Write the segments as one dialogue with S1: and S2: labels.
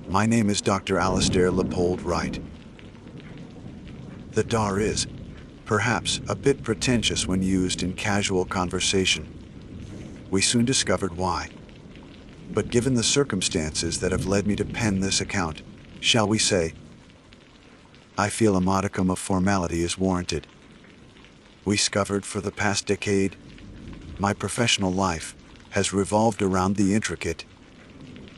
S1: My name is Dr. Alistair Leopold Wright. The DAR is, perhaps, a bit pretentious when used in casual conversation. We soon discovered why. But given the circumstances that have led me to pen this account, shall we say, I feel a modicum of formality is warranted. We discovered for the past decade, my professional life has revolved around the intricate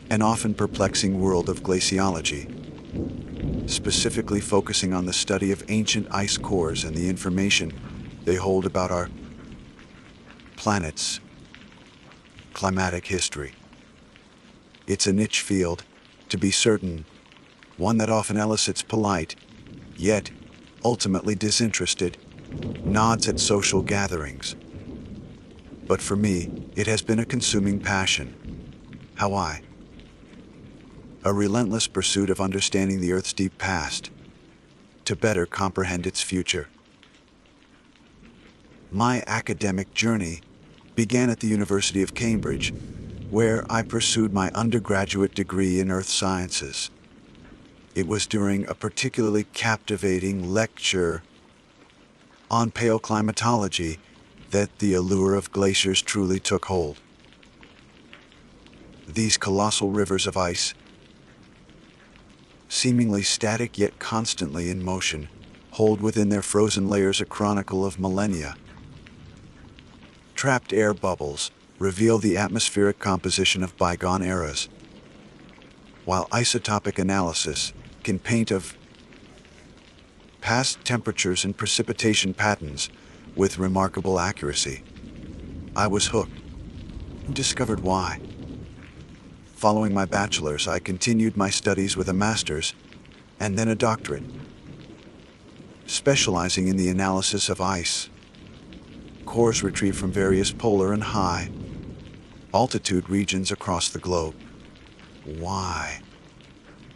S1: and often perplexing world of glaciology, specifically focusing on the study of ancient ice cores and the information they hold about our planet's climatic history. It's a niche field, to be certain, one that often elicits polite, yet ultimately disinterested, nods at social gatherings. But for me, it has been a consuming passion. How I? A relentless pursuit of understanding the Earth's deep past, to better comprehend its future. My academic journey began at the University of Cambridge, where I pursued my undergraduate degree in earth sciences. It was during a particularly captivating lecture on paleoclimatology that the allure of glaciers truly took hold. These colossal rivers of ice, seemingly static yet constantly in motion, hold within their frozen layers a chronicle of millennia. Trapped air bubbles reveal the atmospheric composition of bygone eras, while isotopic analysis can paint of past temperatures and precipitation patterns with remarkable accuracy. I was hooked and discovered why. Following my bachelor's, I continued my studies with a master's and then a doctorate, specializing in the analysis of ice cores retrieved from various polar and high altitude regions across the globe. Why?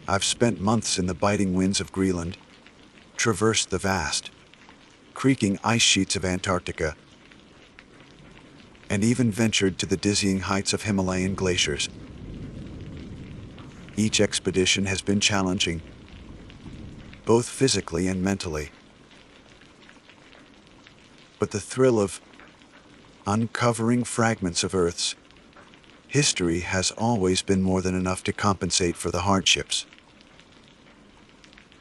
S1: I've spent months in the biting winds of Greenland, traversed the vast, creaking ice sheets of Antarctica, and even ventured to the dizzying heights of Himalayan glaciers. Each expedition has been challenging, both physically and mentally. But the thrill of uncovering fragments of Earth's history has always been more than enough to compensate for the hardships.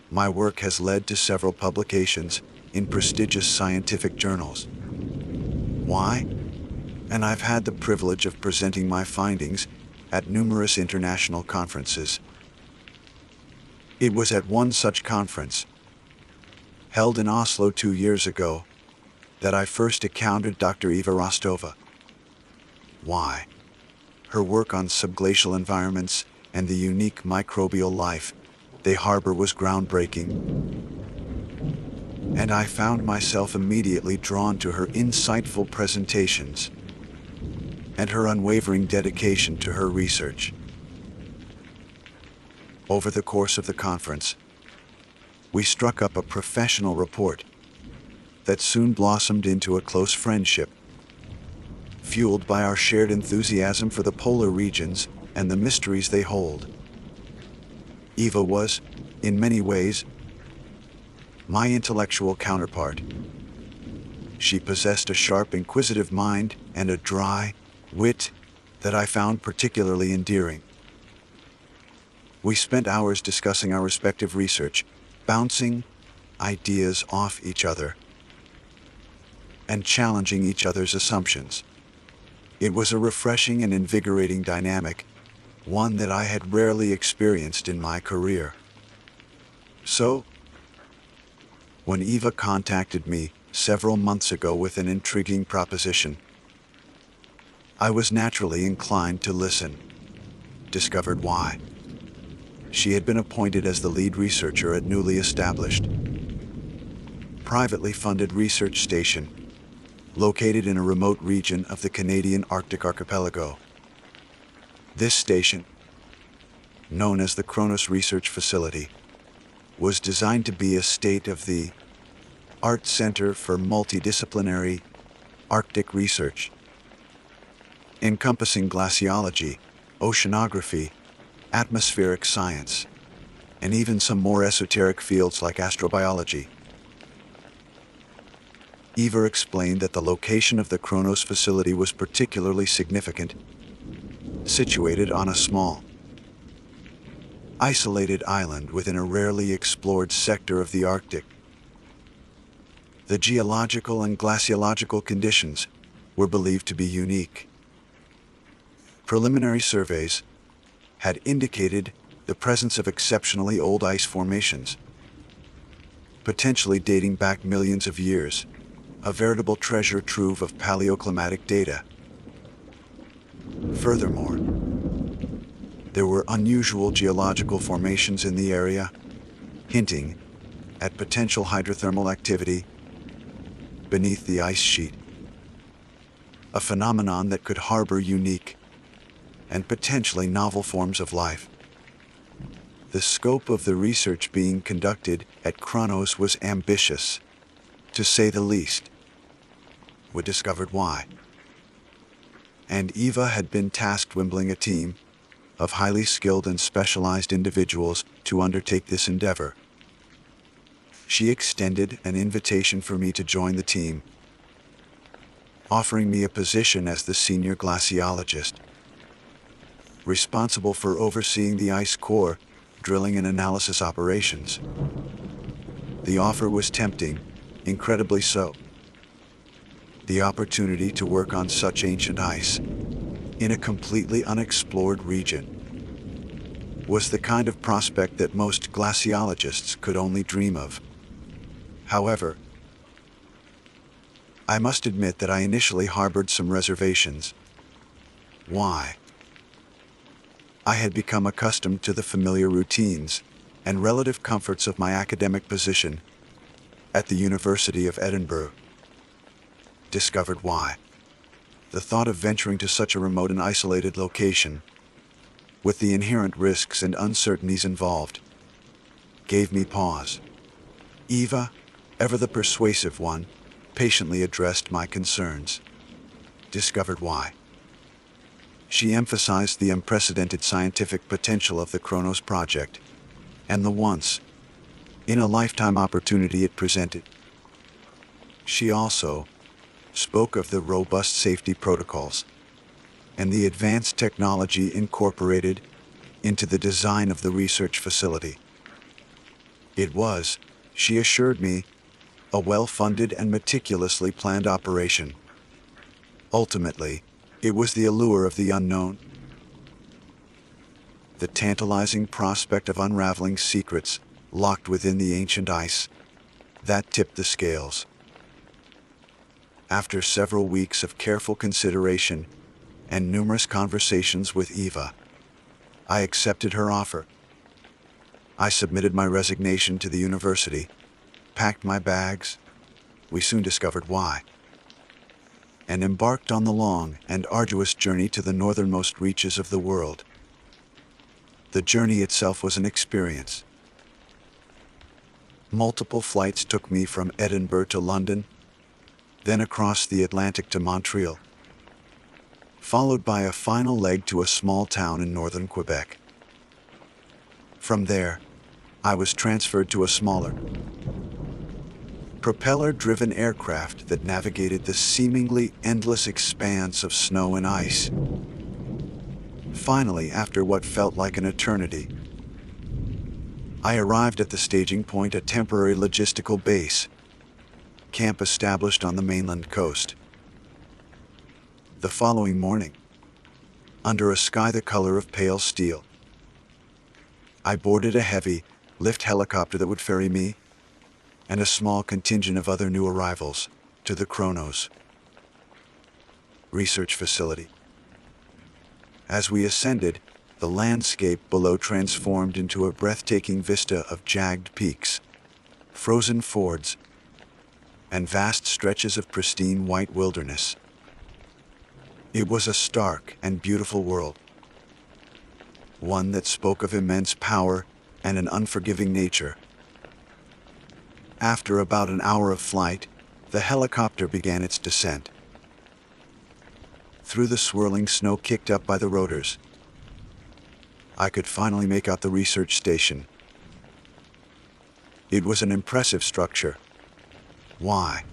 S1: My work has led to several publications in prestigious scientific journals. Why? And I've had the privilege of presenting my findings at numerous international conferences. It was at one such conference, held in Oslo 2 years ago, that I first encountered Dr. Eva Rostova. Why? Her work on subglacial environments and the unique microbial life they harbor was groundbreaking, and I found myself immediately drawn to her insightful presentations and her unwavering dedication to her research. Over the course of the conference, we struck up a professional rapport that soon blossomed into a close friendship, fueled by our shared enthusiasm for the polar regions and the mysteries they hold. Eva was, in many ways, my intellectual counterpart. She possessed a sharp, inquisitive mind and a dry wit that I found particularly endearing. We spent hours discussing our respective research, bouncing ideas off each other, and challenging each other's assumptions. It was a refreshing and invigorating dynamic, one that I had rarely experienced in my career. So, when Eva contacted me several months ago with an intriguing proposition, I was naturally inclined to listen. Discovered why. She had been appointed as the lead researcher at newly established, privately funded research station located in a remote region of the Canadian Arctic archipelago. This station, known as the Kronos Research Facility, was designed to be a state-of-the-art center for multidisciplinary Arctic research, encompassing glaciology, oceanography, atmospheric science, and even some more esoteric fields like astrobiology. Eva explained that the location of the Kronos facility was particularly significant, situated on a small, isolated island within a rarely explored sector of the Arctic. The geological and glaciological conditions were believed to be unique. Preliminary surveys had indicated the presence of exceptionally old ice formations, potentially dating back millions of years, a veritable treasure trove of paleoclimatic data. Furthermore, there were unusual geological formations in the area, hinting at potential hydrothermal activity beneath the ice sheet, a phenomenon that could harbor unique and potentially novel forms of life. The scope of the research being conducted at Kronos was ambitious, to say the least. We discovered why. And Eva had been tasked assembling a team of highly skilled and specialized individuals to undertake this endeavor. She extended an invitation for me to join the team, offering me a position as the senior glaciologist, responsible for overseeing the ice core, drilling and analysis operations. The offer was tempting, incredibly so. The opportunity to work on such ancient ice, in a completely unexplored region, was the kind of prospect that most glaciologists could only dream of. However, I must admit that I initially harbored some reservations. Why? I had become accustomed to the familiar routines and relative comforts of my academic position at the University of Edinburgh. Discovered why. The thought of venturing to such a remote and isolated location, with the inherent risks and uncertainties involved, gave me pause. Eva, ever the persuasive one, patiently addressed my concerns. Discovered why. She emphasized the unprecedented scientific potential of the Kronos project and the once-in-a-lifetime opportunity it presented. She also spoke of the robust safety protocols and the advanced technology incorporated into the design of the research facility. It was, she assured me, a well-funded and meticulously planned operation. Ultimately, it was the allure of the unknown, the tantalizing prospect of unraveling secrets locked within the ancient ice, that tipped the scales. After several weeks of careful consideration and numerous conversations with Eva, I accepted her offer. I submitted my resignation to the university, packed my bags, we soon discovered why, and embarked on the long and arduous journey to the northernmost reaches of the world. The journey itself was an experience. Multiple flights took me from Edinburgh to London, then across the Atlantic to Montreal, followed by a final leg to a small town in northern Quebec. From there, I was transferred to a smaller, propeller-driven aircraft that navigated the seemingly endless expanse of snow and ice. Finally, after what felt like an eternity, I arrived at the staging point, a temporary logistical base, camp established on the mainland coast. The following morning, under a sky the color of pale steel, I boarded a heavy lift helicopter that would ferry me and a small contingent of other new arrivals to the Kronos research facility. As we ascended, the landscape below transformed into a breathtaking vista of jagged peaks, frozen fords, and vast stretches of pristine white wilderness. It was a stark and beautiful world, one that spoke of immense power and an unforgiving nature. After about an hour of flight, the helicopter began its descent. Through the swirling snow kicked up by the rotors, I could finally make out the research station. It was an impressive structure. Why?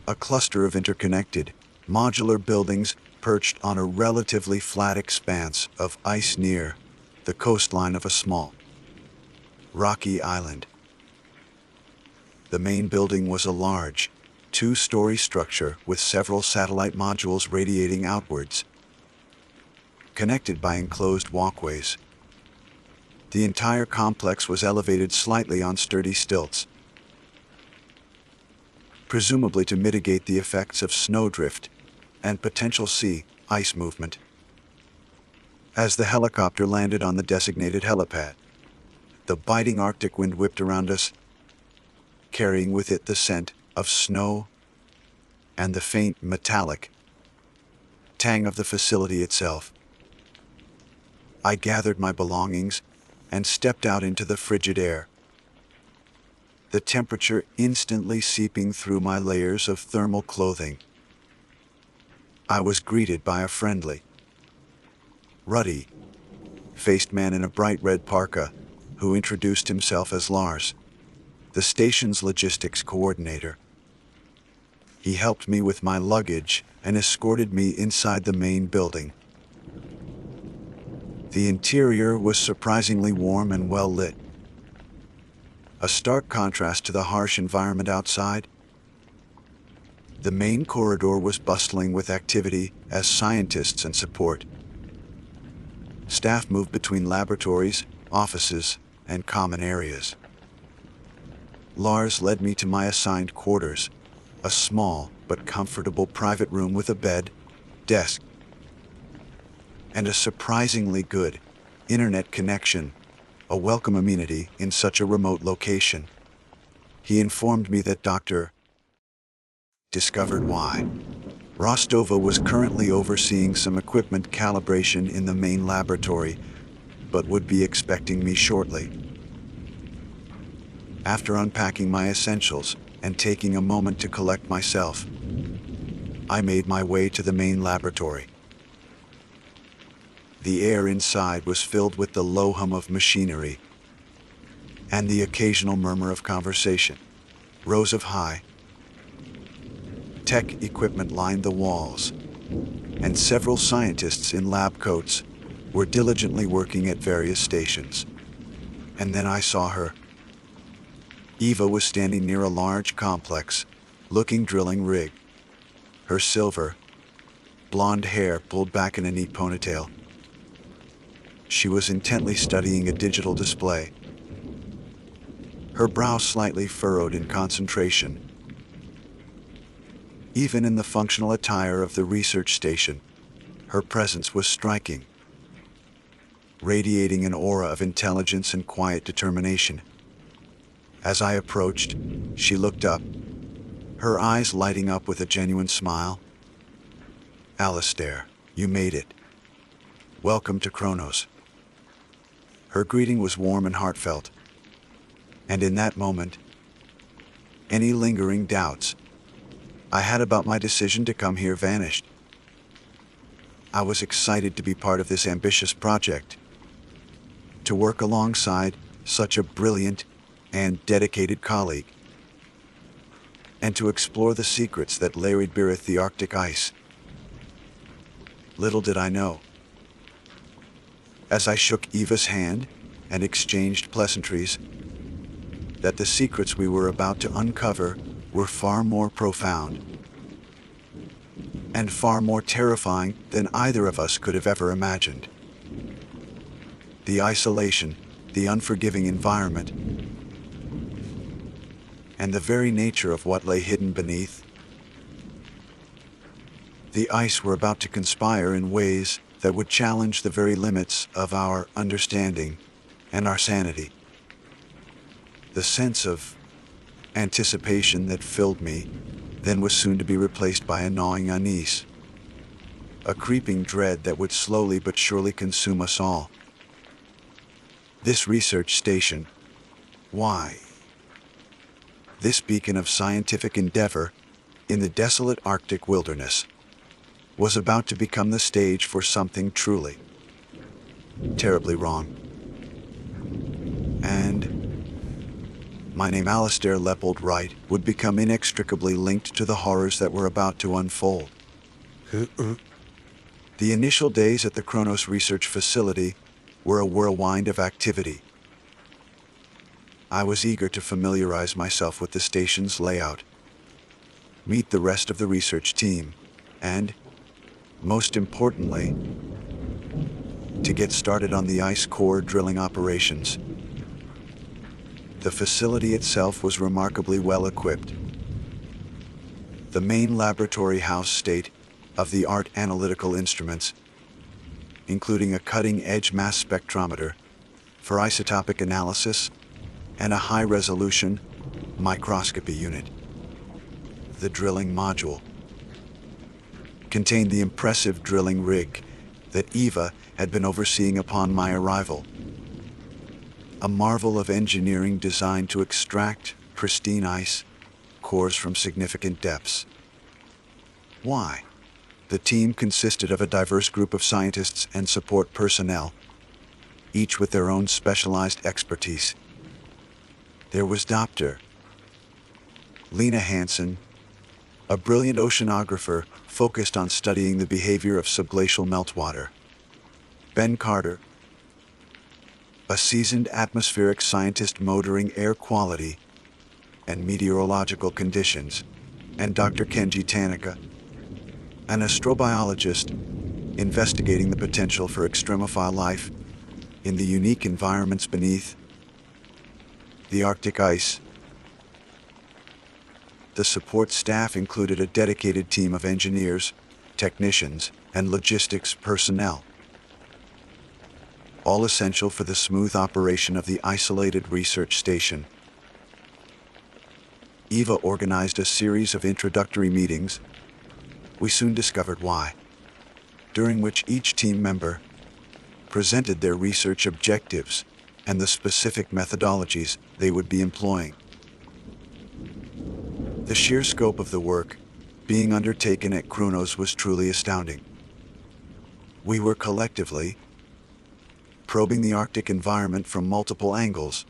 S1: A cluster of interconnected, modular buildings perched on a relatively flat expanse of ice near the coastline of a small, rocky island. The main building was a large, two-story structure with several satellite modules radiating outwards, connected by enclosed walkways. The entire complex was elevated slightly on sturdy stilts, presumably to mitigate the effects of snowdrift and potential sea ice movement. As the helicopter landed on the designated helipad, the biting Arctic wind whipped around us, carrying with it the scent of snow and the faint metallic tang of the facility itself. I gathered my belongings and stepped out into the frigid air, the temperature instantly seeping through my layers of thermal clothing. I was greeted by a friendly, ruddy-faced man in a bright red parka who introduced himself as Lars, the station's logistics coordinator. He helped me with my luggage and escorted me inside the main building. The interior was surprisingly warm and well lit, a stark contrast to the harsh environment outside. The main corridor was bustling with activity as scientists and support staff moved between laboratories, offices, and common areas. Lars led me to my assigned quarters, a small but comfortable private room with a bed, desk, and a surprisingly good internet connection, a welcome amenity in such a remote location. He informed me that Dr. discovered why Rostova was currently overseeing some equipment calibration in the main laboratory, but would be expecting me shortly. After unpacking my essentials and taking a moment to collect myself, I made my way to the main laboratory. The air inside was filled with the low hum of machinery and the occasional murmur of conversation. Rows of high tech equipment lined the walls, and several scientists in lab coats were diligently working at various stations. And then I saw her. Eva was standing near a large, complex-looking drilling rig, her silver, blonde hair pulled back in a neat ponytail. She was intently studying a digital display, her brow slightly furrowed in concentration. Even in the functional attire of the research station, her presence was striking, radiating an aura of intelligence and quiet determination. As I approached, she looked up, her eyes lighting up with a genuine smile. "Alistair, you made it. Welcome to Kronos." Her greeting was warm and heartfelt, and in that moment, any lingering doubts I had about my decision to come here vanished. I was excited to be part of this ambitious project, to work alongside such a brilliant and dedicated colleague, and to explore the secrets that laid beneath the Arctic ice. Little did I know, as I shook Eva's hand and exchanged pleasantries, that the secrets we were about to uncover were far more profound and far more terrifying than either of us could have ever imagined. The isolation, the unforgiving environment, and the very nature of what lay hidden beneath the ice were about to conspire in ways that would challenge the very limits of our understanding and our sanity. The sense of anticipation that filled me then was soon to be replaced by a gnawing unease, a creeping dread that would slowly but surely consume us all. This research station, why? This beacon of scientific endeavor in the desolate Arctic wilderness, was about to become the stage for something truly terribly wrong. And my name, Alistair Leopold Wright, would become inextricably linked to the horrors that were about to unfold. The initial days at the Kronos Research Facility were a whirlwind of activity. I was eager to familiarize myself with the station's layout, meet the rest of the research team, and, most importantly, to get started on the ice core drilling operations. The facility itself was remarkably well equipped. The main laboratory housed state-of-the-art analytical instruments, including a cutting-edge mass spectrometer for isotopic analysis and a high-resolution microscopy unit. The drilling module contained the impressive drilling rig that Eva had been overseeing upon my arrival. A marvel of engineering designed to extract pristine ice cores from significant depths. Why? The team consisted of a diverse group of scientists and support personnel, each with their own specialized expertise. There was Dr. Lena Hansen, a brilliant oceanographer focused on studying the behavior of subglacial meltwater. Ben Carter, a seasoned atmospheric scientist motoring air quality and meteorological conditions, and Dr. Kenji Tanaka, an astrobiologist investigating the potential for extremophile life in the unique environments beneath the Arctic ice. The support staff included a dedicated team of engineers, technicians, and logistics personnel, all essential for the smooth operation of the isolated research station. Eva organized a series of introductory meetings. We soon discovered why, during which each team member presented their research objectives and the specific methodologies they would be employing. The sheer scope of the work being undertaken at Kronos was truly astounding. We were collectively probing the Arctic environment from multiple angles,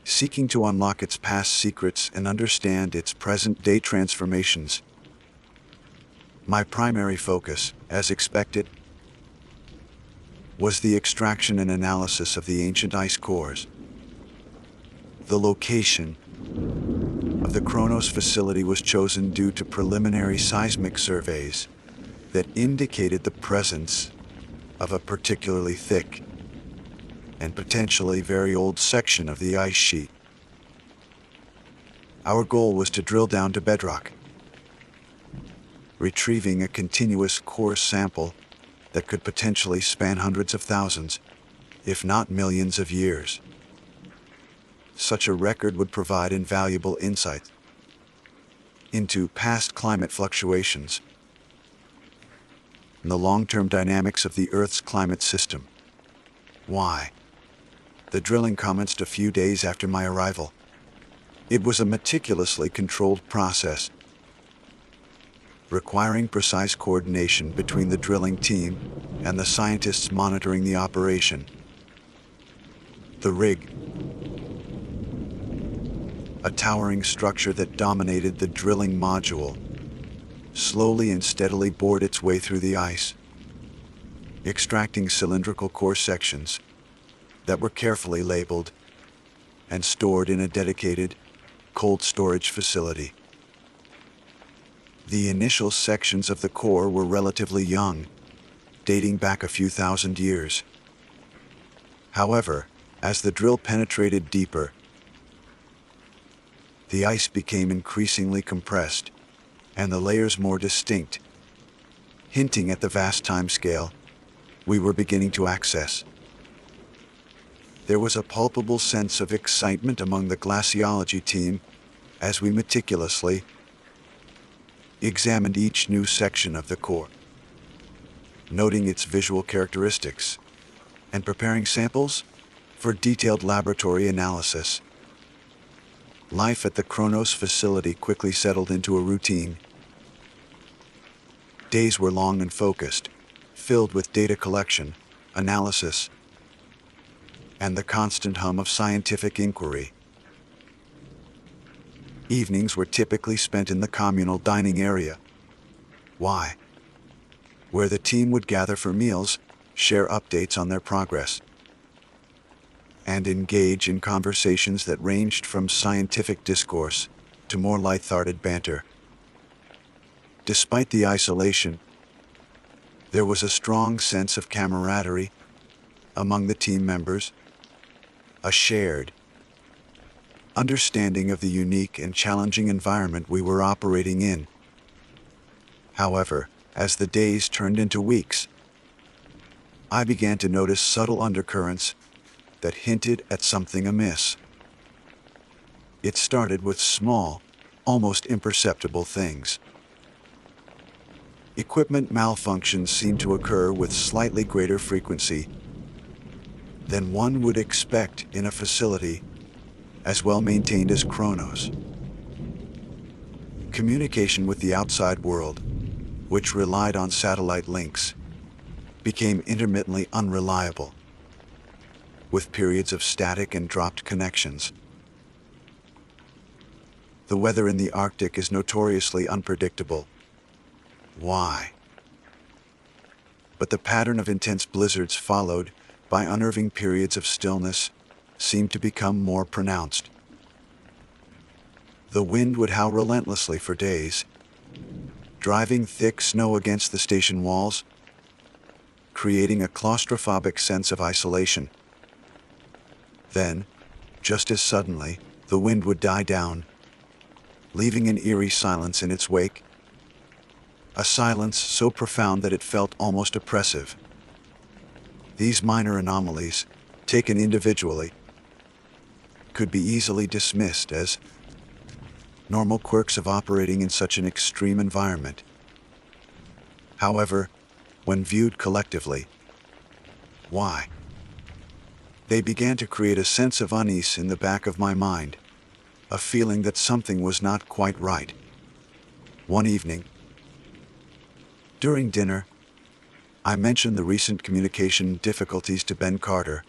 S1: seeking to unlock its past secrets and understand its present-day transformations. My primary focus, as expected, was the extraction and analysis of the ancient ice cores. The location of the Kronos facility was chosen due to preliminary seismic surveys that indicated the presence of a particularly thick and potentially very old section of the ice sheet. Our goal was to drill down to bedrock, retrieving a continuous core sample that could potentially span hundreds of thousands, if not millions of years. Such a record would provide invaluable insight into past climate fluctuations and the long-term dynamics of the Earth's climate system. Why? The drilling commenced a few days after my arrival. It was a meticulously controlled process, requiring precise coordination between the drilling team and the scientists monitoring the operation. The rig, a towering structure that dominated the drilling module, slowly and steadily bored its way through the ice, extracting cylindrical core sections that were carefully labeled and stored in a dedicated cold storage facility. The initial sections of the core were relatively young, dating back a few thousand years. However, as the drill penetrated deeper, the ice became increasingly compressed and the layers more distinct, hinting at the vast time scale we were beginning to access. There was a palpable sense of excitement among the glaciology team as we meticulously examined each new section of the core, noting its visual characteristics and preparing samples for detailed laboratory analysis. Life at the Kronos facility quickly settled into a routine. Days were long and focused, filled with data collection analysis, and the constant hum of scientific inquiry. Evenings were typically spent in the communal dining area. Why? Where the team would gather for meals, share updates on their progress, and engage in conversations that ranged from scientific discourse to more light-hearted banter. Despite the isolation, there was a strong sense of camaraderie among the team members, a shared understanding of the unique and challenging environment we were operating in. However, as the days turned into weeks, I began to notice subtle undercurrents that hinted at something amiss. It started with small, almost imperceptible things. Equipment malfunctions seemed to occur with slightly greater frequency than one would expect in a facility as well maintained as Kronos. Communication with the outside world, which relied on satellite links, became intermittently unreliable, with periods of static and dropped connections. The weather in the Arctic is notoriously unpredictable. Why? But the pattern of intense blizzards followed by unnerving periods of stillness seemed to become more pronounced. The wind would howl relentlessly for days, driving thick snow against the station walls, creating a claustrophobic sense of isolation. Then, just as suddenly, the wind would die down, leaving an eerie silence in its wake, a silence so profound that it felt almost oppressive. These minor anomalies, taken individually, could be easily dismissed as normal quirks of operating in such an extreme environment. However, when viewed collectively, why? They began to create a sense of unease in the back of my mind, a feeling that something was not quite right. One evening, during dinner, I mentioned the recent communication difficulties to Ben Carter,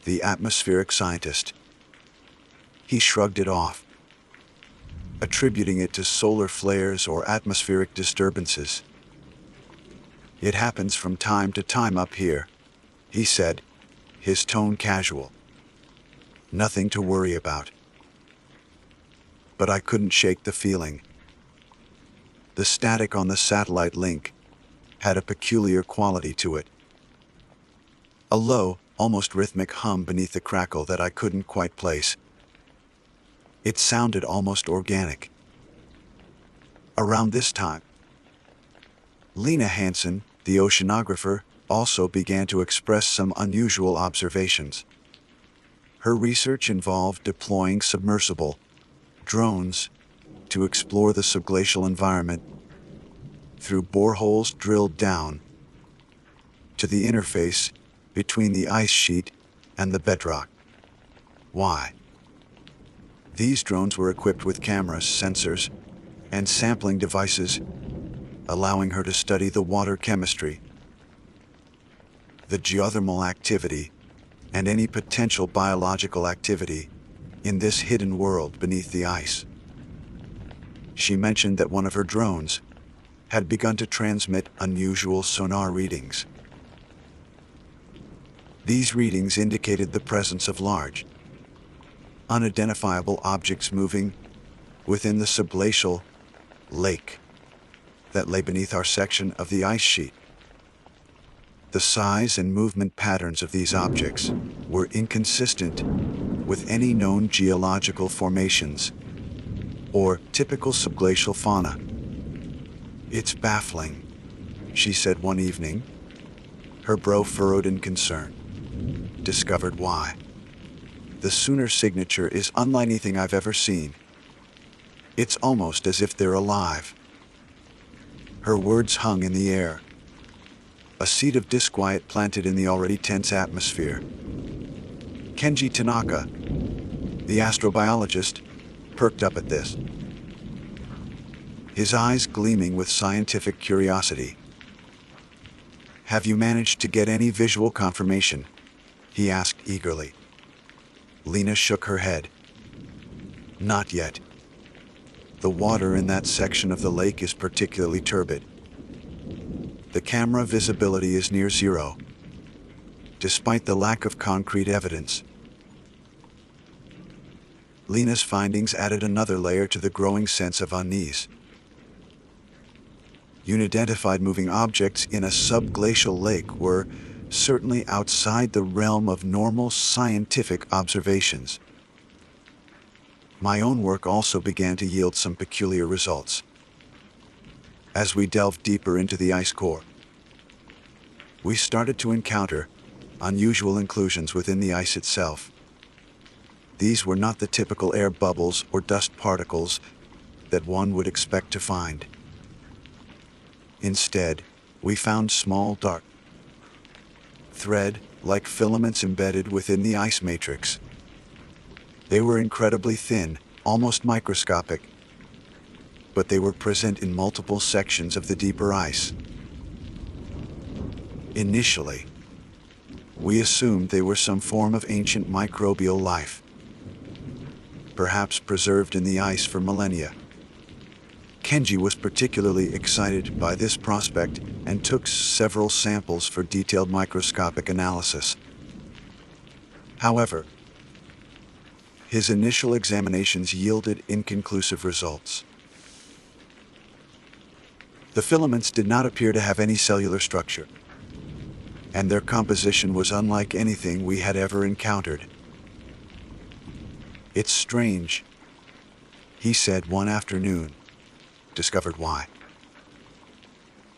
S1: the atmospheric scientist. He shrugged it off, attributing it to solar flares or atmospheric disturbances. "It happens from time to time up here," he said, his tone casual. "Nothing to worry about." But I couldn't shake the feeling. The static on the satellite link had a peculiar quality to it. A low, almost rhythmic hum beneath the crackle that I couldn't quite place. It sounded almost organic. Around this time, Lena Hansen, the oceanographer, also began to express some unusual observations. Her research involved deploying submersible drones to explore the subglacial environment through boreholes drilled down to the interface between the ice sheet and the bedrock. Why? These drones were equipped with cameras, sensors, and sampling devices, allowing her to study the water chemistry, the geothermal activity, and any potential biological activity in this hidden world beneath the ice. She mentioned that one of her drones had begun to transmit unusual sonar readings. These readings indicated the presence of large, unidentifiable objects moving within the subglacial lake that lay beneath our section of the ice sheet. The size and movement patterns of these objects were inconsistent with any known geological formations or typical subglacial fauna. "It's baffling," she said one evening, her brow furrowed in concern. "Discovered why. The Sooner signature is unlike anything I've ever seen. It's almost as if they're alive." Her words hung in the air, a seed of disquiet planted in the already tense atmosphere. Kenji Tanaka, the astrobiologist, perked up at this, his eyes gleaming with scientific curiosity. Have you managed to get any visual confirmation? He asked eagerly. Lena shook her head. Not yet. The water in that section of the lake is particularly turbid. The camera visibility is near zero, despite the lack of concrete evidence. Lena's findings added another layer to the growing sense of unease. Unidentified moving objects in a subglacial lake were certainly outside the realm of normal scientific observations. My own work also began to yield some peculiar results. As we delved deeper into the ice core, we started to encounter unusual inclusions within the ice itself. These were not the typical air bubbles or dust particles that one would expect to find. Instead, we found small dark thread-like filaments embedded within the ice matrix. They were incredibly thin, almost microscopic, but they were present in multiple sections of the deeper ice. Initially, we assumed they were some form of ancient microbial life, perhaps preserved in the ice for millennia. Kenji was particularly excited by this prospect and took several samples for detailed microscopic analysis. However, his initial examinations yielded inconclusive results. The filaments did not appear to have any cellular structure, and their composition was unlike anything we had ever encountered. It's strange, he said one afternoon. Discovered why.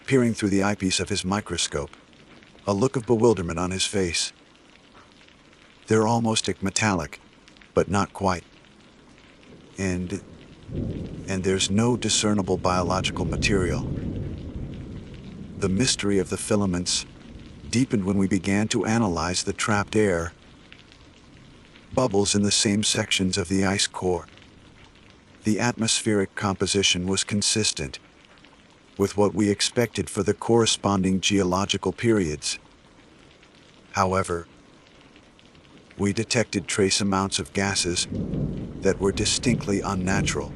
S1: Peering through the eyepiece of his microscope, a look of bewilderment on his face. They're almost metallic, but not quite. And there's no discernible biological material. The mystery of the filaments deepened when we began to analyze the trapped air bubbles in the same sections of the ice core. The atmospheric composition was consistent with what we expected for the corresponding geological periods. However, we detected trace amounts of gases that were distinctly unnatural.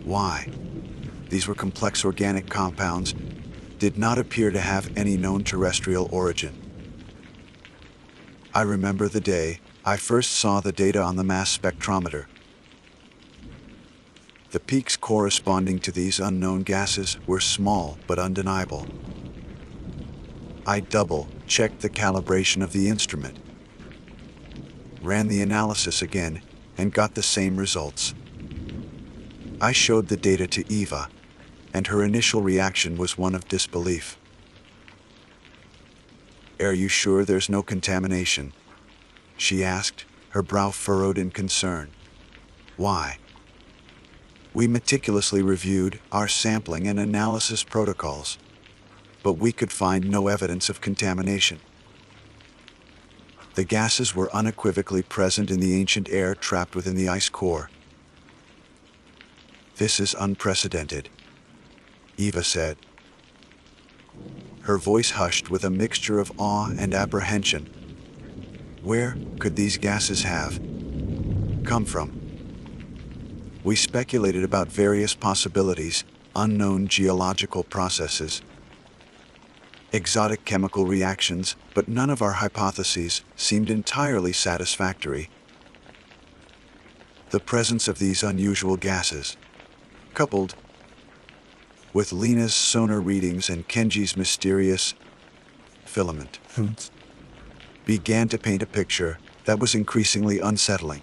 S1: Why? These were complex organic compounds, did not appear to have any known terrestrial origin. I remember the day I first saw the data on the mass spectrometer. The peaks corresponding to these unknown gases were small but undeniable. I double-checked the calibration of the instrument, ran the analysis again, and got the same results. I showed the data to Eva, and her initial reaction was one of disbelief. "Are you sure there's no contamination?" she asked, her brow furrowed in concern. "Why?" We meticulously reviewed our sampling and analysis protocols, but we could find no evidence of contamination. The gases were unequivocally present in the ancient air trapped within the ice core. "This is unprecedented," Eva said. Her voice hushed with a mixture of awe and apprehension. Where could these gases have come from? We speculated about various possibilities, unknown geological processes, exotic chemical reactions, but none of our hypotheses seemed entirely satisfactory. The presence of these unusual gases, coupled with Lena's sonar readings and Kenji's mysterious filament, began to paint a picture that was increasingly unsettling.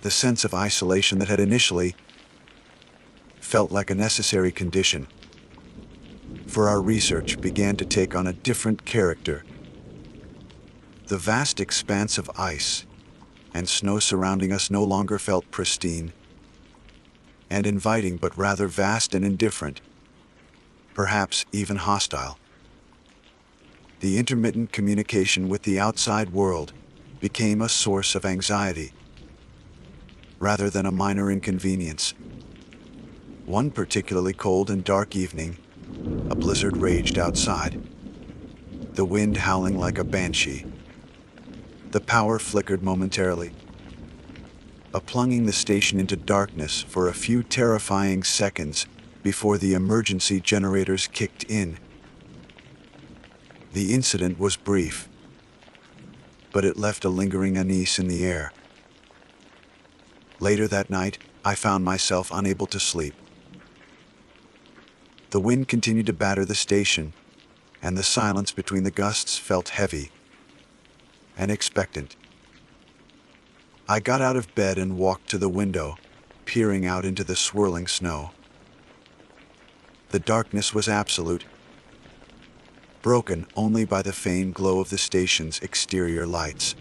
S1: The sense of isolation that had initially felt like a necessary condition for our research began to take on a different character. The vast expanse of ice and snow surrounding us no longer felt pristine and inviting, but rather vast and indifferent, perhaps even hostile. The intermittent communication with the outside world became a source of anxiety, rather than a minor inconvenience. One particularly cold and dark evening, A blizzard raged outside, the wind howling like a banshee. The power flickered momentarily, plunging the station into darkness for a few terrifying seconds before the emergency generators kicked in. The incident was brief, but it left a lingering unease in the air. Later that night, I found myself unable to sleep. The wind continued to batter the station, and the silence between the gusts felt heavy and expectant. I got out of bed and walked to the window, peering out into the swirling snow. The darkness was absolute, broken only by the faint glow of the station's exterior lights.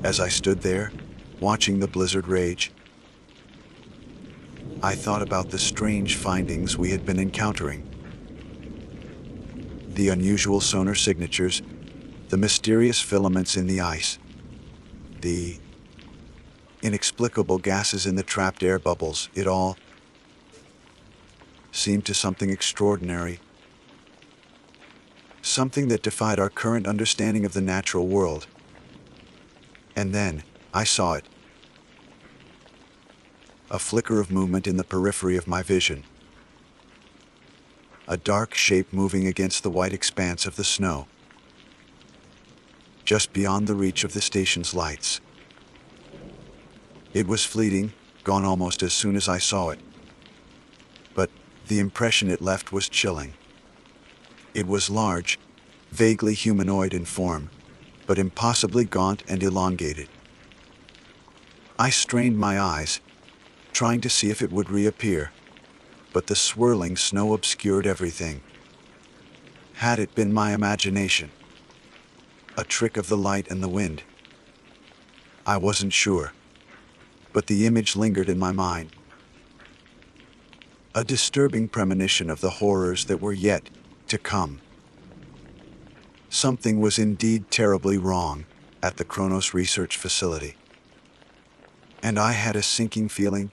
S1: As I stood there, watching the blizzard rage, I thought about the strange findings we had been encountering. The unusual sonar signatures, the mysterious filaments in the ice, the inexplicable gases in the trapped air bubbles, it all seemed to something extraordinary, something that defied our current understanding of the natural world. And then, I saw it. A flicker of movement in the periphery of my vision. A dark shape moving against the white expanse of the snow, just beyond the reach of the station's lights. It was fleeting, gone almost as soon as I saw it. But the impression it left was chilling. It was large, vaguely humanoid in form, but impossibly gaunt and elongated. I strained my eyes, trying to see if it would reappear, but the swirling snow obscured everything. Had it been my imagination? A trick of the light and the wind? I wasn't sure, but the image lingered in my mind. A disturbing premonition of the horrors that were yet to come. Something was indeed terribly wrong at the Kronos Research Facility. And I had a sinking feeling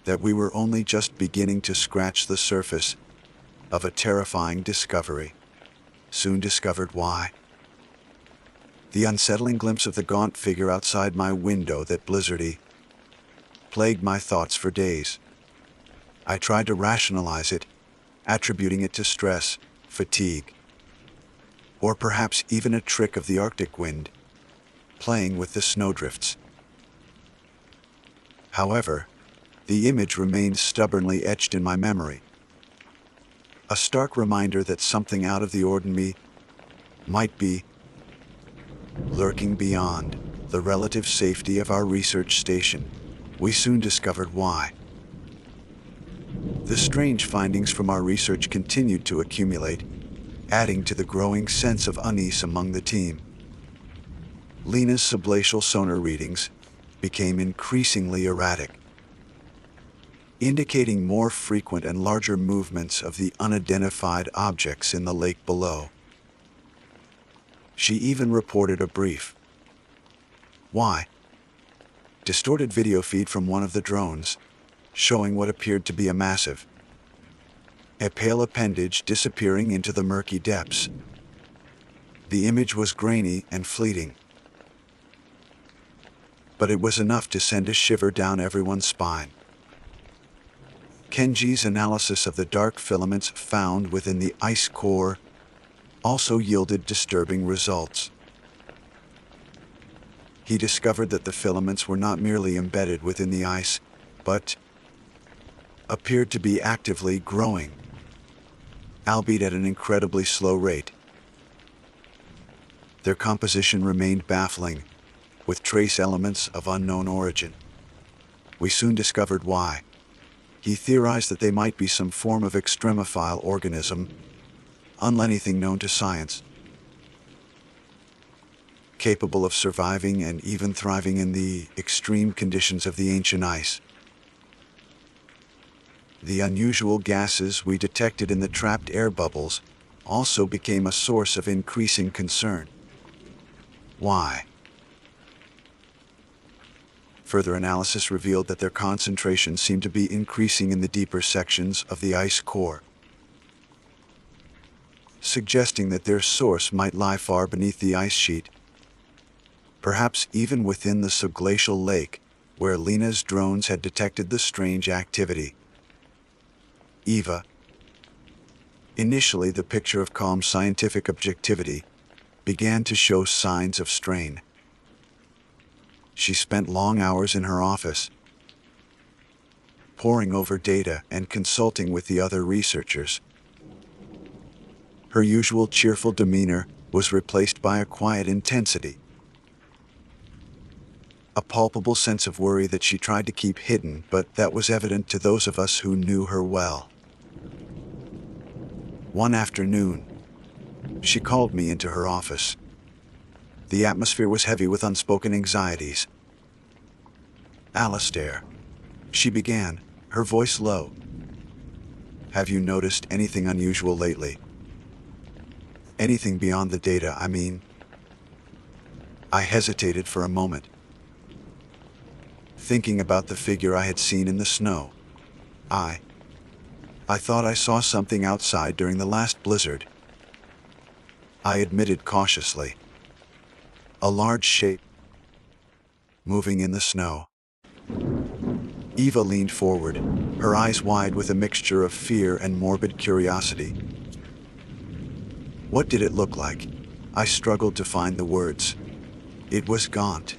S1: that we were only just beginning to scratch the surface of a terrifying discovery. Soon discovered why. The unsettling glimpse of the gaunt figure outside my window that blizzardy plagued my thoughts for days. I tried to rationalize it, attributing it to stress, fatigue, or perhaps even a trick of the Arctic wind, playing with the snowdrifts. However, the image remained stubbornly etched in my memory. A stark reminder that something out of the ordinary might be lurking beyond the relative safety of our research station. We soon discovered why. The strange findings from our research continued to accumulate, adding to the growing sense of unease among the team. Lena's subglacial sonar readings became increasingly erratic, indicating more frequent and larger movements of the unidentified objects in the lake below. She even reported a brief distorted video feed from one of the drones, showing what appeared to be a pale appendage disappearing into the murky depths. The image was grainy and fleeting, but it was enough to send a shiver down everyone's spine. Kenji's analysis of the dark filaments found within the ice core also yielded disturbing results. He discovered that the filaments were not merely embedded within the ice, but appeared to be actively growing, albeit at an incredibly slow rate. Their composition remained baffling, with trace elements of unknown origin. We soon discovered why. He theorized that they might be some form of extremophile organism, unlike anything known to science, capable of surviving and even thriving in the extreme conditions of the ancient ice. The unusual gases we detected in the trapped air bubbles also became a source of increasing concern. Why? Further analysis revealed that their concentration seemed to be increasing in the deeper sections of the ice core, suggesting that their source might lie far beneath the ice sheet, perhaps even within the subglacial lake where Lena's drones had detected the strange activity. Eva. Initially, the picture of calm scientific objectivity began to show signs of strain. She spent long hours in her office, poring over data and consulting with the other researchers. Her usual cheerful demeanor was replaced by a quiet intensity, a palpable sense of worry that she tried to keep hidden, but that was evident to those of us who knew her well. One afternoon, she called me into her office. The atmosphere was heavy with unspoken anxieties. "Alistair," she began, her voice low. "Have you noticed anything unusual lately? Anything beyond the data, I mean?" I hesitated for a moment, thinking about the figure I had seen in the snow. I thought I saw something outside during the last blizzard, I admitted cautiously. A large shape, moving in the snow. Eva leaned forward, her eyes wide with a mixture of fear and morbid curiosity. What did it look like? I struggled to find the words. It was gaunt,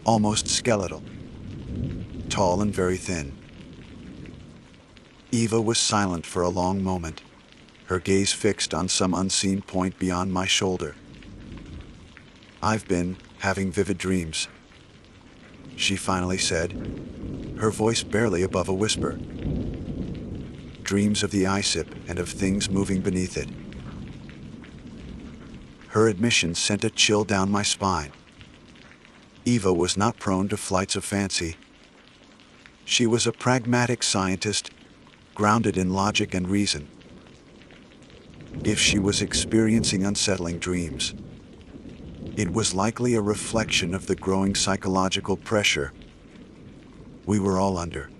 S1: almost skeletal, tall and very thin. Eva was silent for a long moment, her gaze fixed on some unseen point beyond my shoulder. "I've been having vivid dreams," she finally said, her voice barely above a whisper. "Dreams of the ISIP and of things moving beneath it." Her admission sent a chill down my spine. Eva was not prone to flights of fancy. She was a pragmatic scientist, grounded in logic and reason. If she was experiencing unsettling dreams, it was likely a reflection of the growing psychological pressure we were all under.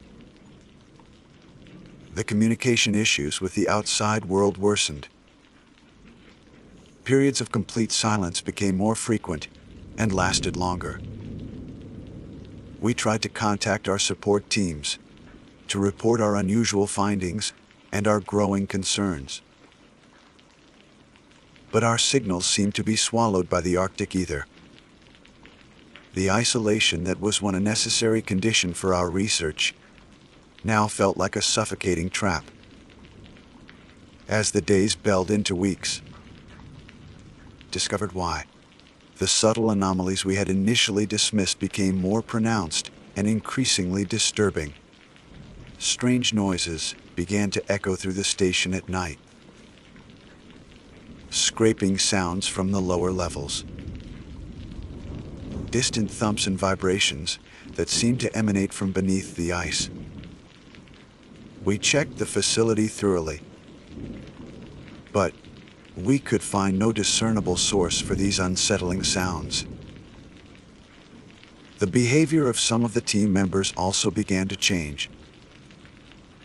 S1: The communication issues with the outside world worsened. Periods of complete silence became more frequent and lasted longer. We tried to contact our support teams to report our unusual findings and our growing concerns. But our signals seemed to be swallowed by the Arctic ether. The isolation that was once a necessary condition for our research now felt like a suffocating trap. As the days belled into weeks, discovered why. The subtle anomalies we had initially dismissed became more pronounced and increasingly disturbing. Strange noises began to echo through the station at night. Scraping sounds from the lower levels. Distant thumps and vibrations that seemed to emanate from beneath the ice. We checked the facility thoroughly, but we could find no discernible source for these unsettling sounds. The behavior of some of the team members also began to change.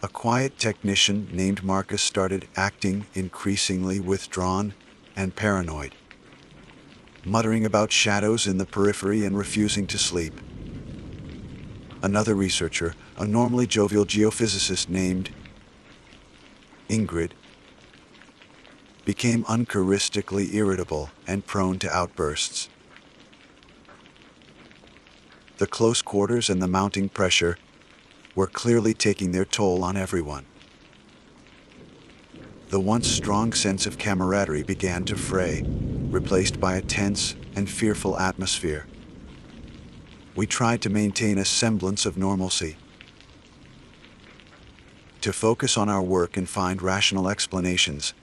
S1: A quiet technician named Marcus started acting increasingly withdrawn and paranoid, muttering about shadows in the periphery and refusing to sleep. Another researcher, a normally jovial geophysicist named Ingrid, became uncharacteristically irritable and prone to outbursts. The close quarters and the mounting pressure were clearly taking their toll on everyone. The once strong sense of camaraderie began to fray, replaced by a tense and fearful atmosphere. We tried to maintain a semblance of normalcy, to focus on our work and find rational explanations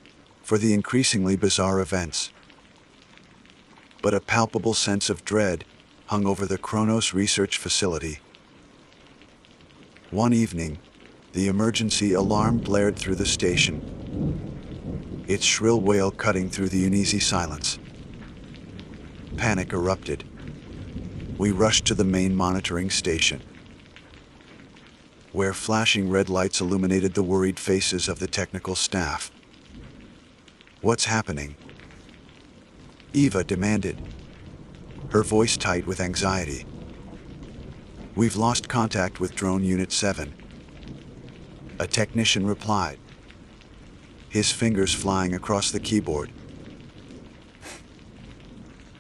S1: for the increasingly bizarre events. But a palpable sense of dread hung over the Kronos research facility. One evening, the emergency alarm blared through the station, its shrill wail cutting through the uneasy silence. Panic erupted. We rushed to the main monitoring station, where flashing red lights illuminated the worried faces of the technical staff. "What's happening?" Eva demanded, her voice tight with anxiety. "We've lost contact with Drone Unit 7. A technician replied, his fingers flying across the keyboard.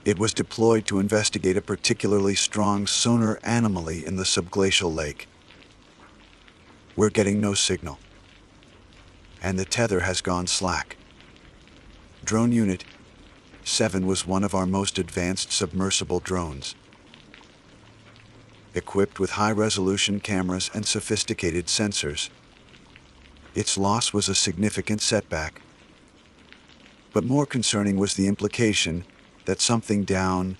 S1: It was deployed to investigate a particularly strong sonar anomaly in the subglacial lake. We're getting no signal, and the tether has gone slack. Drone Unit 7 was one of our most advanced submersible drones, equipped with high-resolution cameras and sophisticated sensors. Its loss was a significant setback, but more concerning was the implication that something down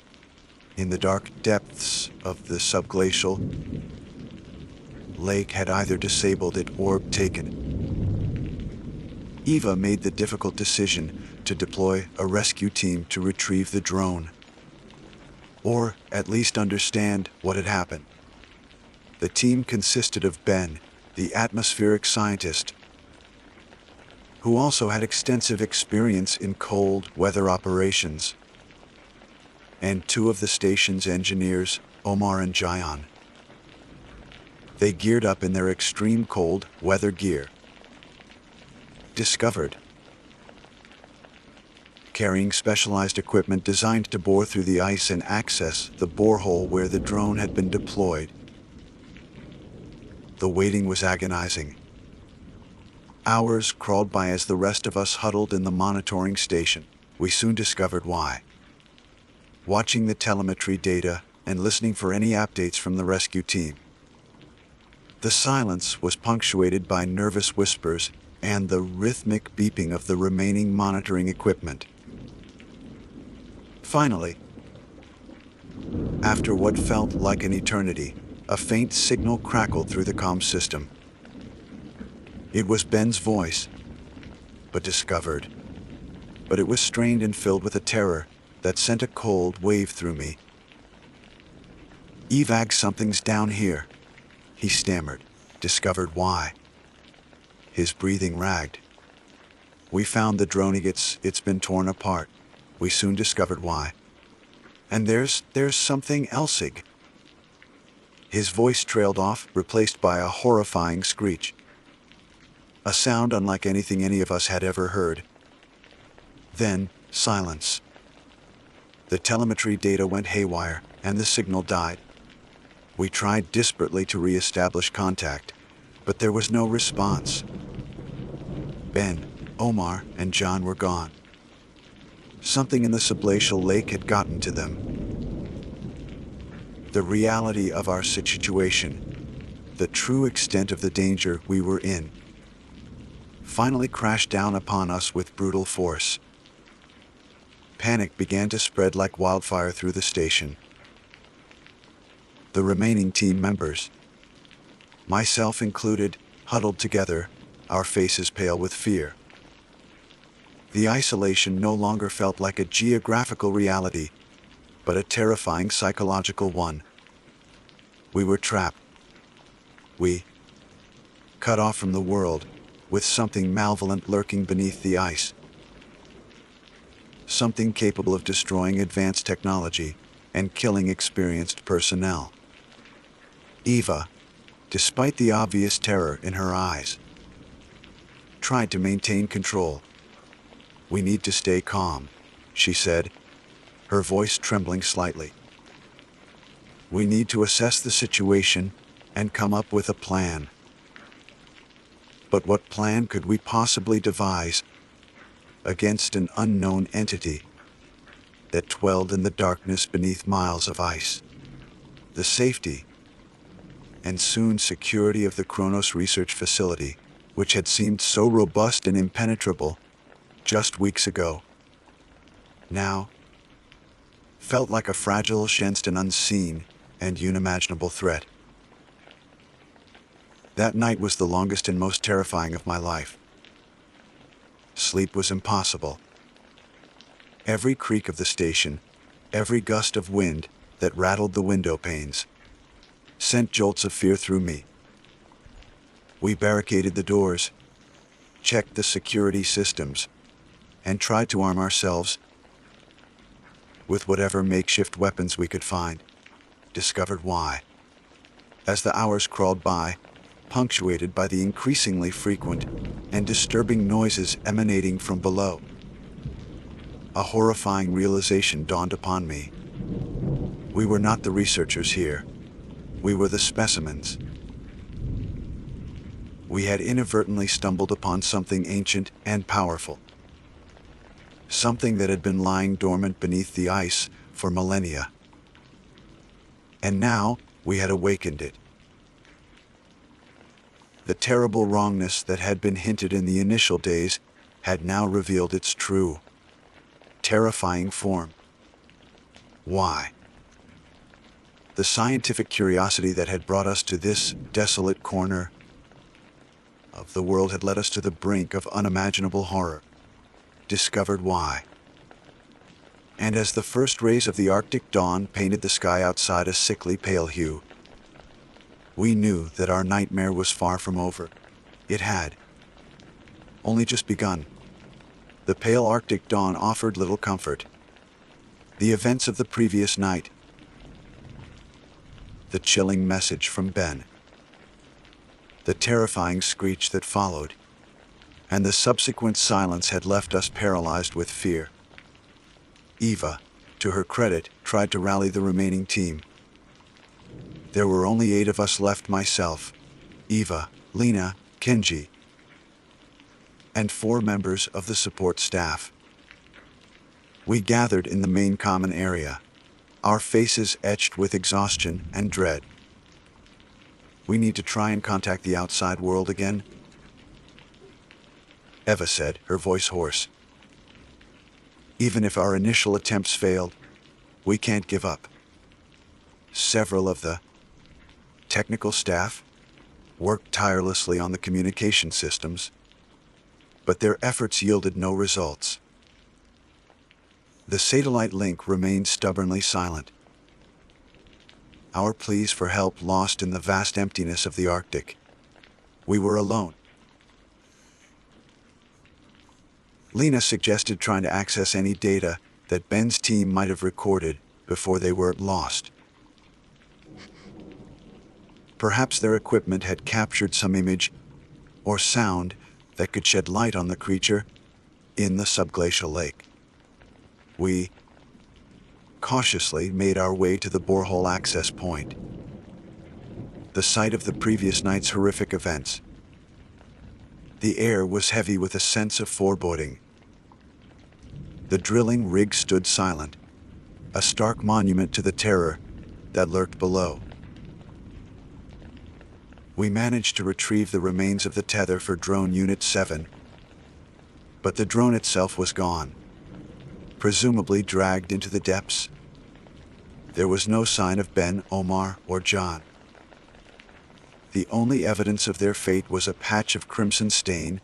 S1: in the dark depths of the subglacial lake had either disabled it or taken. Eva made the difficult decision to deploy a rescue team to retrieve the drone, or at least understand what had happened. The team consisted of Ben, the atmospheric scientist, who also had extensive experience in cold weather operations, and two of the station's engineers, Omar and Jayan. They geared up in their extreme cold weather gear. Discovered, carrying specialized equipment designed to bore through the ice and access the borehole where the drone had been deployed. The waiting was agonizing. Hours crawled by as the rest of us huddled in the monitoring station. We soon discovered why. Watching the telemetry data and listening for any updates from the rescue team. The silence was punctuated by nervous whispers and the rhythmic beeping of the remaining monitoring equipment. Finally, after what felt like an eternity, a faint signal crackled through the comm system. It was Ben's voice, but it was strained and filled with a terror that sent a cold wave through me. "Evag, something's down here," he stammered. "Discovered why." His breathing ragged. "We found the drone. It's been torn apart. We soon discovered why. And there's something elsig." His voice trailed off, replaced by a horrifying screech. A sound unlike anything any of us had ever heard. Then, silence. The telemetry data went haywire, and the signal died. We tried desperately to re-establish contact, but there was no response. Ben, Omar, and John were gone. Something in the subglacial lake had gotten to them. The reality of our situation, the true extent of the danger we were in, finally crashed down upon us with brutal force. Panic began to spread like wildfire through the station. The remaining team members, myself included, huddled together, our faces pale with fear. The isolation no longer felt like a geographical reality, but a terrifying psychological one. We were trapped. We, cut off from the world, with something malevolent lurking beneath the ice. Something capable of destroying advanced technology and killing experienced personnel. Eva, despite the obvious terror in her eyes, tried to maintain control. "We need to stay calm," she said, her voice trembling slightly. "We need to assess the situation and come up with a plan." But what plan could we possibly devise against an unknown entity that dwelled in the darkness beneath miles of ice? The safety and soon security of the Kronos research facility, which had seemed so robust and impenetrable just weeks ago, now felt like a fragile against an unseen and unimaginable threat. That night was the longest and most terrifying of my life. Sleep was impossible. Every creak of the station, every gust of wind, that rattled the window panes, sent jolts of fear through me. We barricaded the doors, checked the security systems, and tried to arm ourselves with whatever makeshift weapons we could find. Discovered why. As the hours crawled by, punctuated by the increasingly frequent and disturbing noises emanating from below, a horrifying realization dawned upon me. We were not the researchers here. We were the specimens. We had inadvertently stumbled upon something ancient and powerful. Something that had been lying dormant beneath the ice for millennia. And now we had awakened it. The terrible wrongness that had been hinted in the initial days had now revealed its true, terrifying form. Why? The scientific curiosity that had brought us to this desolate corner of the world had led us to the brink of unimaginable horror. Discovered why. And as the first rays of the Arctic dawn painted the sky outside a sickly pale hue, we knew that our nightmare was far from over. It had only just begun. The pale Arctic dawn offered little comfort. The events of the previous night, the chilling message from Ben, the terrifying screech that followed, and the subsequent silence had left us paralyzed with fear. Eva, to her credit, tried to rally the remaining team. There were only 8 of us left: myself, Eva, Lena, Kenji, and 4 members of the support staff. We gathered in the main common area, our faces etched with exhaustion and dread. We need to try and contact the outside world again, Eva said, her voice hoarse. Even if our initial attempts failed, we can't give up. Several of the technical staff worked tirelessly on the communication systems, but their efforts yielded no results. The satellite link remained stubbornly silent. Our pleas for help lost in the vast emptiness of the Arctic. We were alone. Lena suggested trying to access any data that Ben's team might have recorded before they were lost. Perhaps their equipment had captured some image or sound that could shed light on the creature in the subglacial lake. We cautiously made our way to the borehole access point, the site of the previous night's horrific events. The air was heavy with a sense of foreboding. The drilling rig stood silent, a stark monument to the terror that lurked below. We managed to retrieve the remains of the tether for Drone Unit 7, but the drone itself was gone, presumably dragged into the depths. There was no sign of Ben, Omar, or John. The only evidence of their fate was a patch of crimson stain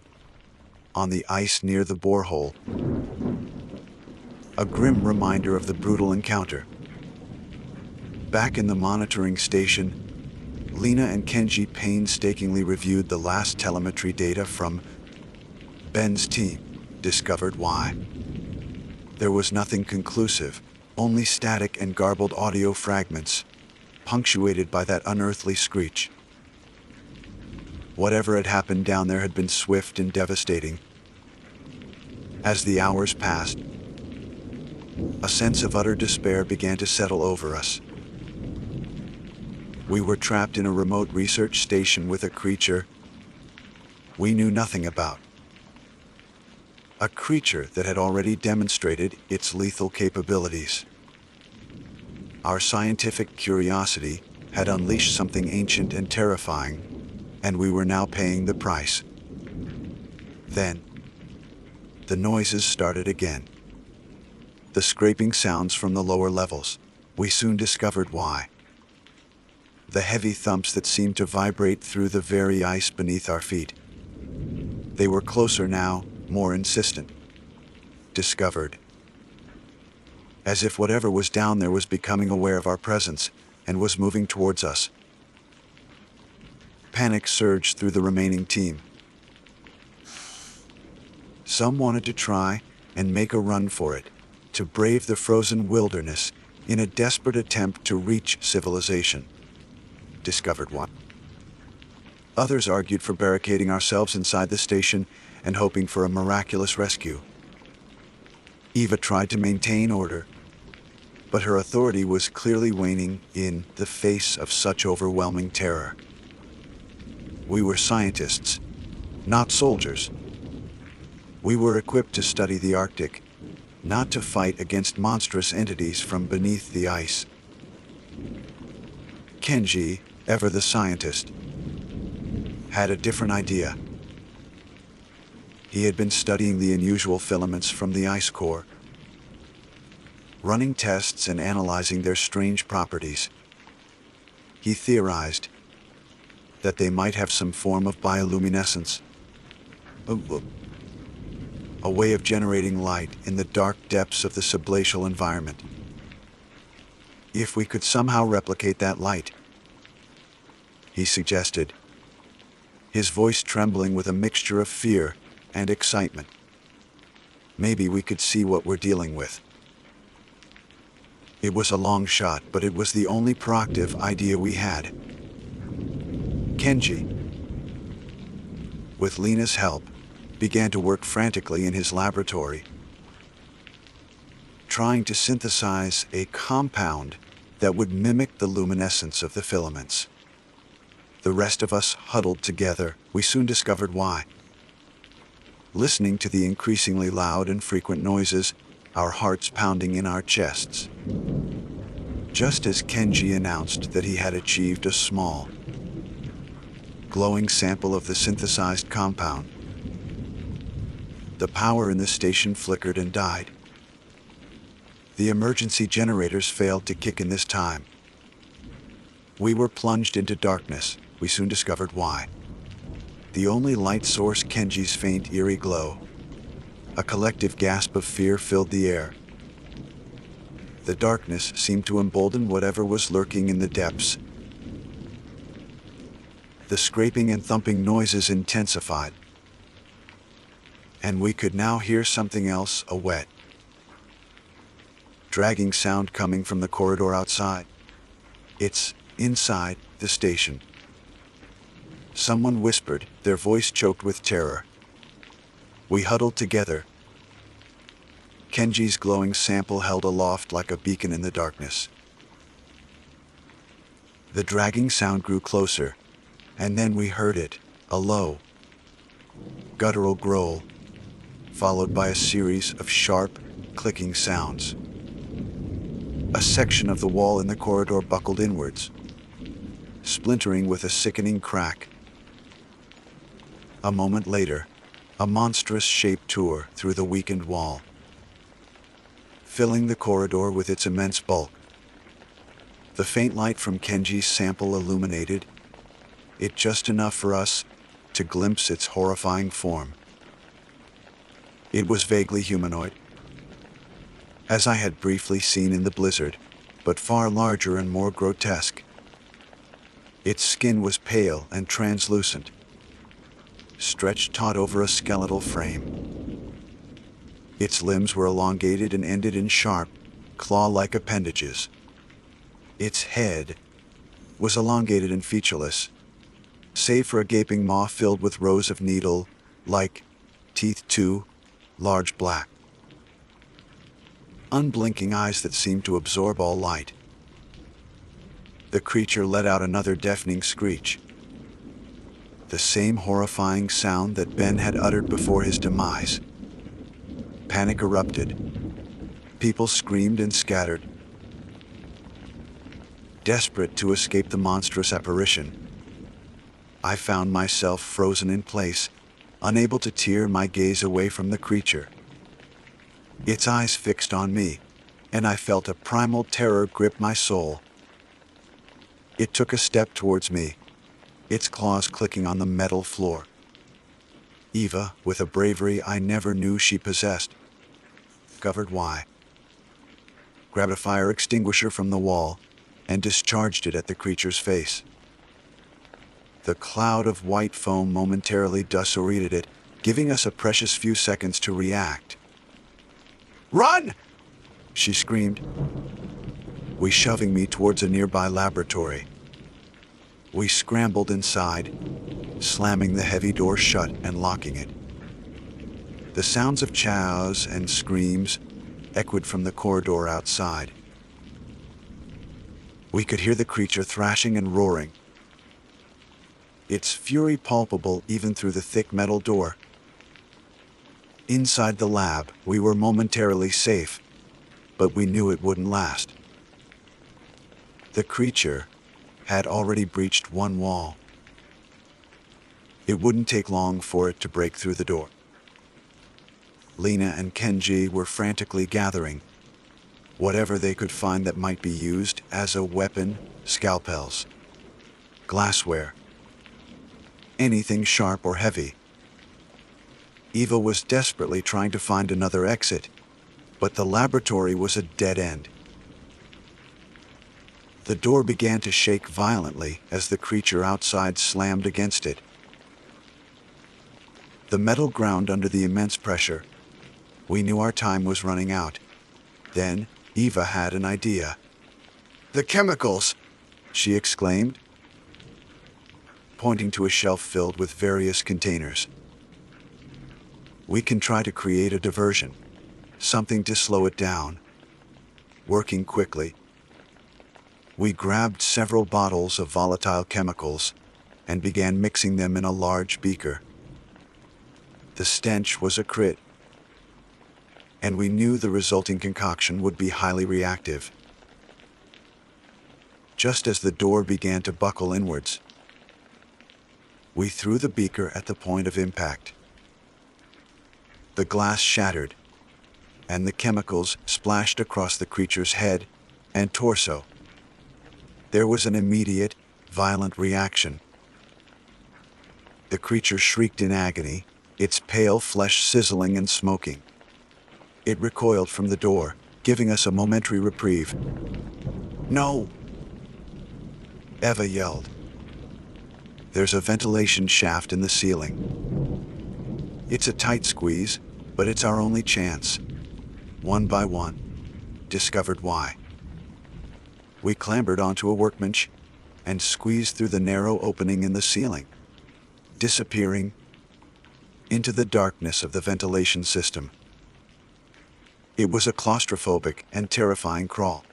S1: on the ice near the borehole, a grim reminder of the brutal encounter. Back in the monitoring station, Lena and Kenji painstakingly reviewed the last telemetry data from Ben's team. Discovered why. There was nothing conclusive, only static and garbled audio fragments, punctuated by that unearthly screech. Whatever had happened down there had been swift and devastating. As the hours passed, a sense of utter despair began to settle over us. We were trapped in a remote research station with a creature we knew nothing about. A creature that had already demonstrated its lethal capabilities. Our scientific curiosity had unleashed something ancient and terrifying, and we were now paying the price. Then, the noises started again. The scraping sounds from the lower levels. We soon discovered why. The heavy thumps that seemed to vibrate through the very ice beneath our feet. They were closer now, more insistent. Discovered as if whatever was down there was becoming aware of our presence and was moving towards us. Panic surged through the remaining team. Some wanted to try and make a run for it, to brave the frozen wilderness in a desperate attempt to reach civilization. Discovered one. Others argued for barricading ourselves inside the station and hoping for a miraculous rescue. Eva tried to maintain order, but her authority was clearly waning in the face of such overwhelming terror. We were scientists, not soldiers. We were equipped to study the Arctic, not to fight against monstrous entities from beneath the ice. Kenji, ever the scientist, had a different idea. He had been studying the unusual filaments from the ice core, running tests and analyzing their strange properties. He theorized that they might have some form of bioluminescence, a way of generating light in the dark depths of the subglacial environment. If we could somehow replicate that light, he suggested, his voice trembling with a mixture of fear and excitement, maybe we could see what we're dealing with. It was a long shot, but it was the only proactive idea we had. Kenji, with Lena's help, began to work frantically in his laboratory, trying to synthesize a compound that would mimic the luminescence of the filaments. The rest of us huddled together. We soon discovered why. Listening to the increasingly loud and frequent noises, our hearts pounding in our chests. Just as Kenji announced that he had achieved a small, glowing sample of the synthesized compound, the power in the station flickered and died. The emergency generators failed to kick in this time. We were plunged into darkness. We soon discovered why. The only light source, Kenji's faint, eerie glow. A collective gasp of fear filled the air. The darkness seemed to embolden whatever was lurking in the depths. The scraping and thumping noises intensified, and we could now hear something else, a wet, dragging sound coming from the corridor outside. It's inside the station. Someone whispered, their voice choked with terror. We huddled together. Kenji's glowing sample held aloft like a beacon in the darkness. The dragging sound grew closer, and then we heard it, a low, guttural growl, followed by a series of sharp, clicking sounds. A section of the wall in the corridor buckled inwards, splintering with a sickening crack. A moment later, a monstrous shape tore through the weakened wall, filling the corridor with its immense bulk. The faint light from Kenji's sample illuminated it just enough for us to glimpse its horrifying form. It was vaguely humanoid, as I had briefly seen in the blizzard, but far larger and more grotesque. Its skin was pale and translucent, stretched taut over a skeletal frame. Its limbs were elongated and ended in sharp, claw-like appendages. Its head was elongated and featureless, save for a gaping maw filled with rows of needle-like teeth, too large, black, unblinking eyes that seemed to absorb all light. The creature let out another deafening screech, the same horrifying sound that Ben had uttered before his demise. Panic erupted. People screamed and scattered, desperate to escape the monstrous apparition. I found myself frozen in place, unable to tear my gaze away from the creature. Its eyes fixed on me, and I felt a primal terror grip my soul. It took a step towards me, its claws clicking on the metal floor. Eva, with a bravery I never knew she possessed, discovered why. grabbed a fire extinguisher from the wall, and discharged it at the creature's face. The cloud of white foam momentarily disoriented it, giving us a precious few seconds to react. "Run!" she screamed, shoving me towards a nearby laboratory. We scrambled inside, slamming the heavy door shut and locking it. The sounds of chows and screams echoed from the corridor outside. We could hear the creature thrashing and roaring, its fury palpable even through the thick metal door. Inside the lab, we were momentarily safe, but we knew it wouldn't last. The creature had already breached one wall. It wouldn't take long for it to break through the door. Lena and Kenji were frantically gathering whatever they could find that might be used as a weapon: scalpels, glassware, anything sharp or heavy. Eva was desperately trying to find another exit, but the laboratory was a dead end. The door began to shake violently as the creature outside slammed against it. The metal ground under the immense pressure. We knew our time was running out. Then Eva had an idea. "The chemicals!" she exclaimed, pointing to a shelf filled with various containers. "We can try to create a diversion, something to slow it down." Working quickly, we grabbed several bottles of volatile chemicals and began mixing them in a large beaker. The stench was acrid, and we knew the resulting concoction would be highly reactive. Just as the door began to buckle inwards, we threw the beaker at the point of impact. The glass shattered, and the chemicals splashed across the creature's head and torso. There was an immediate, violent reaction. The creature shrieked in agony, its pale flesh sizzling and smoking. It recoiled from the door, giving us a momentary reprieve. "No!" Eva yelled. "There's a ventilation shaft in the ceiling. It's a tight squeeze, but it's our only chance." One by one, discovered why. We clambered onto a workbench and squeezed through the narrow opening in the ceiling, disappearing into the darkness of the ventilation system. It was a claustrophobic and terrifying crawl,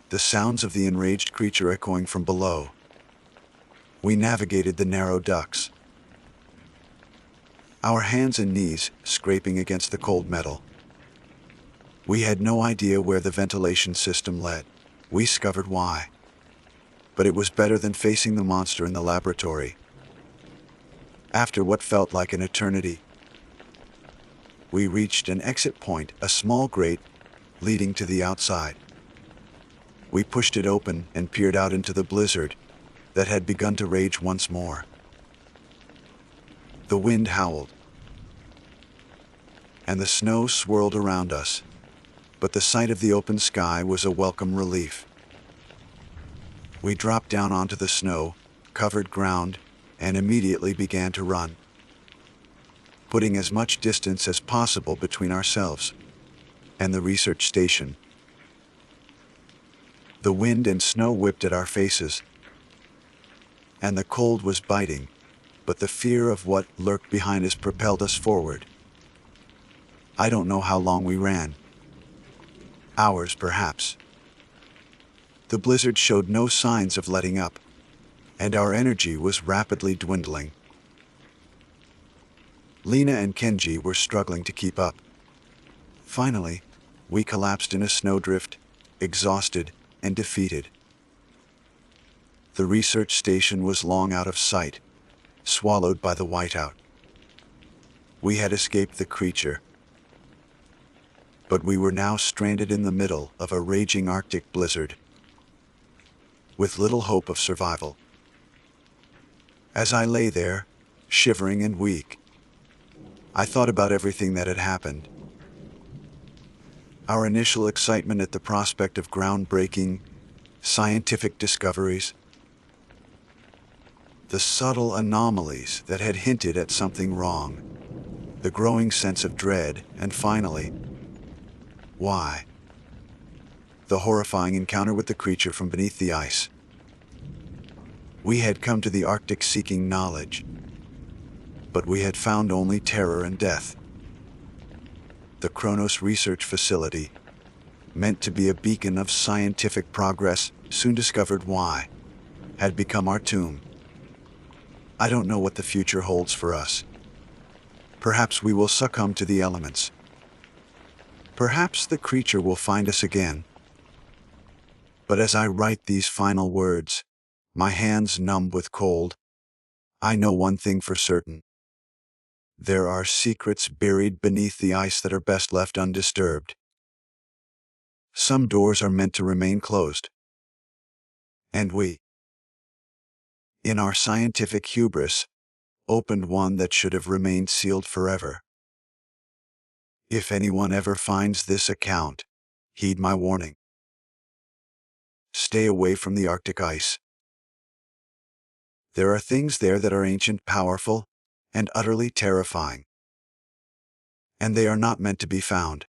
S1: the sounds of the enraged creature echoing from below. We navigated the narrow ducts, our hands and knees scraping against the cold metal. We had no idea where the ventilation system led. We discovered why. But it was better than facing the monster in the laboratory. After what felt like an eternity, we reached an exit point, a small grate leading to the outside. We pushed it open and peered out into the blizzard that had begun to rage once more. The wind howled, and the snow swirled around us, but the sight of the open sky was a welcome relief. We dropped down onto the snow-covered ground and immediately began to run, putting as much distance as possible between ourselves and the research station. The wind and snow whipped at our faces, and the cold was biting, but the fear of what lurked behind us propelled us forward. I don't know how long we ran. Hours, perhaps. The blizzard showed no signs of letting up, and our energy was rapidly dwindling. Lena and Kenji were struggling to keep up. Finally, we collapsed in a snowdrift, exhausted and defeated. The research station was long out of sight, swallowed by the whiteout. We had escaped the creature, but we were now stranded in the middle of a raging Arctic blizzard, with little hope of survival. As I lay there, shivering and weak, I thought about everything that had happened. Our initial excitement at the prospect of groundbreaking scientific discoveries, the subtle anomalies that had hinted at something wrong, the growing sense of dread, and finally, why? The horrifying encounter with the creature from beneath the ice. We had come to the Arctic seeking knowledge, but we had found only terror and death. The Kronos Research Facility, meant to be a beacon of scientific progress, soon discovered why, had become our tomb. I don't know what the future holds for us. Perhaps we will succumb to the elements. Perhaps the creature will find us again. But as I write these final words, my hands numb with cold, I know one thing for certain. There are secrets buried beneath the ice that are best left undisturbed. Some doors are meant to remain closed. And we, in our scientific hubris, opened one that should have remained sealed forever. If anyone ever finds this account, heed my warning. Stay away from the Arctic ice. There are things there that are ancient, powerful, and utterly terrifying. And they are not meant to be found.